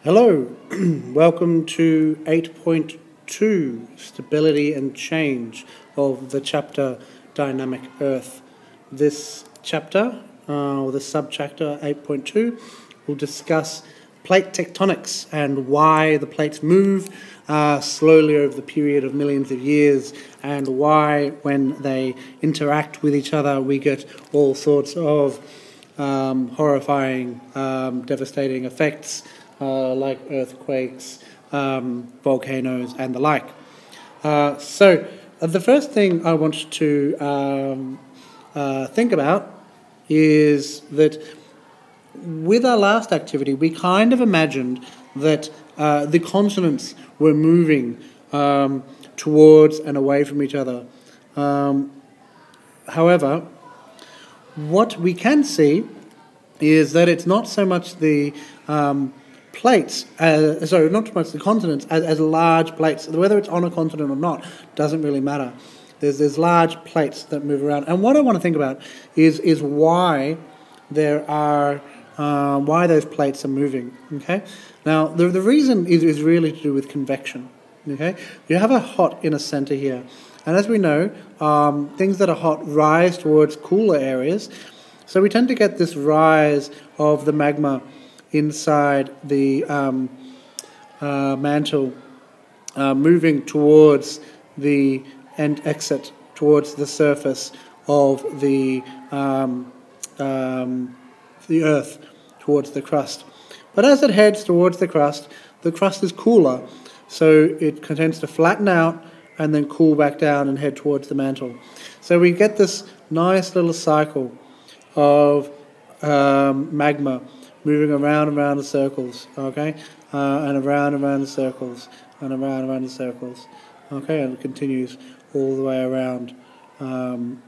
Hello, welcome to 8.2, Stability and Change of the chapter Dynamic Earth. This chapter, or the subchapter 8.2, will discuss plate tectonics and why the plates move slowly over the period of millions of years, and why when they interact with each other we get all sorts of horrifying, devastating effects like earthquakes, volcanoes and the like. So the first thing I want to think about is that with our last activity we kind of imagined that the continents were moving towards and away from each other. However, what we can see is that it's not so much the plates, not so much the continents as large plates. Whether it's on a continent or not doesn't really matter. There's large plates that move around, and what I want to think about is why there are why those plates are moving. Okay, now the reason is really to do with convection. Okay, you have a hot inner center here, and as we know, things that are hot rise towards cooler areas. So we tend to get this rise of the magma inside the mantle, moving towards the end exit, towards the surface of the Earth, towards the crust. But as it heads towards the crust is cooler, so it tends to flatten out and then cool back down and head towards the mantle. So we get this nice little cycle of magma moving around and around the circles, okay, and around and around the circles, and around and around the circles, okay, and it continues all the way around, and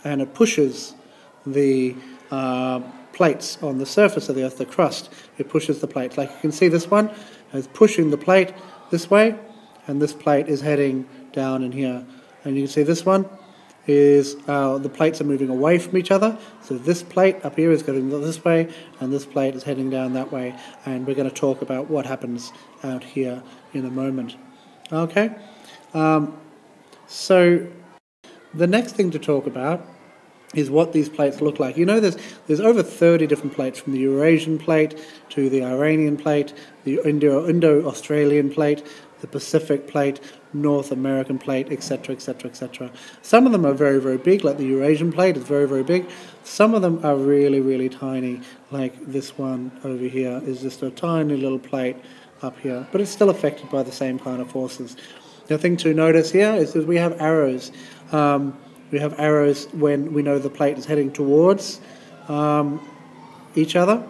it pushes the plates on the surface of the Earth, the crust. It pushes the plates. Like you can see, this one is pushing the plate this way, and this plate is heading down in here, and you can see this one is the plates are moving away from each other. So this plate up here is going this way, and this plate is heading down that way, and we're going to talk about what happens out here in a moment. Okay, so the next thing to talk about is what these plates look like. You know, there's over 30 different plates, from the Eurasian plate to the Iranian plate, the Indo-Australian plate, the Pacific plate, North American plate, etc., etc., etc. Some of them are very, very big, like the Eurasian plate is very, very big. Some of them are really, really tiny, like this one over here is just a tiny little plate up here, but it's still affected by the same kind of forces. The thing to notice here is that we have arrows. We have arrows when we know the plate is heading towards each other.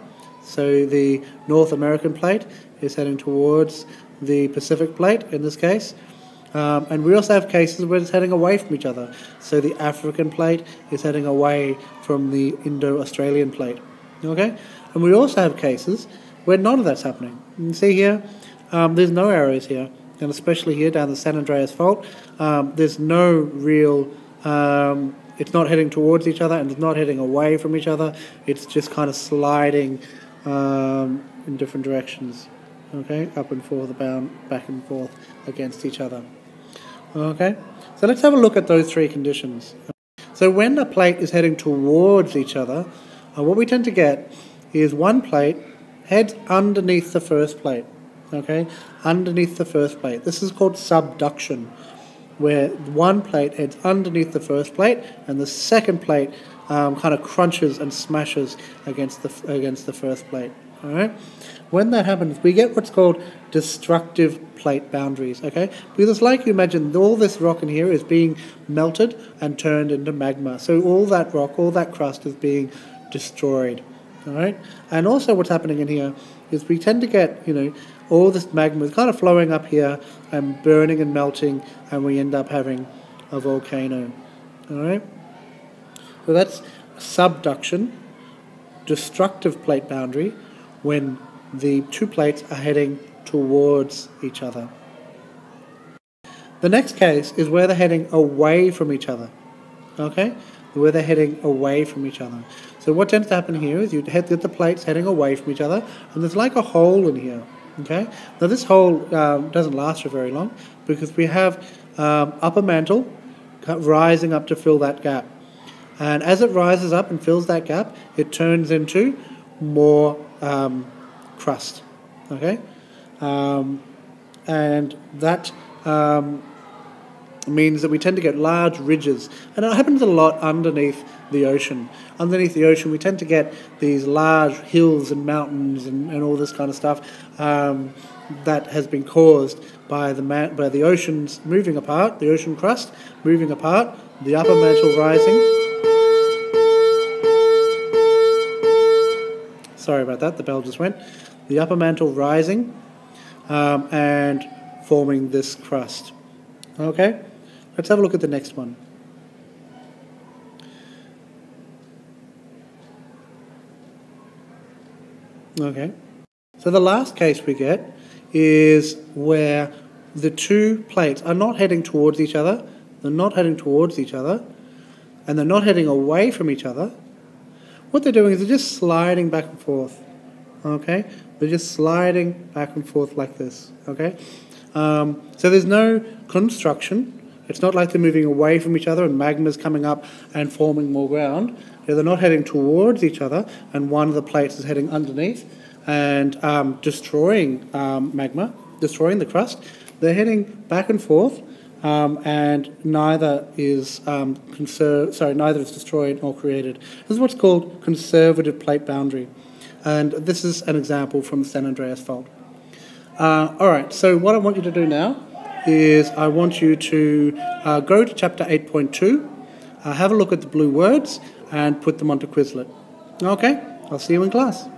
So the North American plate is heading towards the Pacific plate in this case. And we also have cases where it's heading away from each other. So the African plate is heading away from the Indo-Australian plate. Okay? And we also have cases where none of that's happening. You can see here, there's no arrows here. And especially here down the San Andreas Fault, there's no real... it's not heading towards each other and it's not heading away from each other. It's just kind of sliding in different directions. Okay, up and forth, back and forth against each other. Okay, so let's have a look at those three conditions. So when a plate is heading towards each other, what we tend to get is one plate heads underneath the first plate. Okay, underneath the first plate. This is called subduction, where one plate heads underneath the first plate and the second plate kind of crunches and smashes against the first plate. All right. When that happens, we get what's called destructive plate boundaries. Okay, because it's like you imagine all this rock in here is being melted and turned into magma. So all that rock, all that crust is being destroyed. All right. And also, what's happening in here is we tend to get, all this magma is kind of flowing up here and burning and melting, and we end up having a volcano. All right. So that's subduction, destructive plate boundary, when the two plates are heading towards each other. The next case is where they're heading away from each other. Okay? Where they're heading away from each other. So what tends to happen here is you get the plates heading away from each other, and there's like a hole in here. Okay. Now this hole doesn't last for very long because we have upper mantle rising up to fill that gap. And as it rises up and fills that gap, it turns into more crust. Okay, and that means that we tend to get large ridges, and it happens a lot underneath the ocean. Underneath the ocean, we tend to get these large hills and mountains and all this kind of stuff that has been caused by the oceans moving apart, the ocean crust moving apart, the upper mantle rising. Sorry about that, the bell just went. The upper mantle rising and forming this crust. Okay, let's have a look at the next one. Okay, so the last case we get is where the two plates are not heading towards each other, they're not heading towards each other, and they're not heading away from each other. What they're doing is they're just sliding back and forth, okay? They're just sliding back and forth like this, okay? So there's no construction. It's not like they're moving away from each other and magma's coming up and forming more ground. They're not heading towards each other, and one of the plates is heading underneath and destroying magma, destroying the crust. They're heading back and forth, and neither is neither is destroyed nor created. This is what's called conservative plate boundary, and this is an example from the San Andreas Fault. All right, so what I want you to do now is I want you to go to chapter 8.2, have a look at the blue words, and put them onto Quizlet. Okay, I'll see you in class.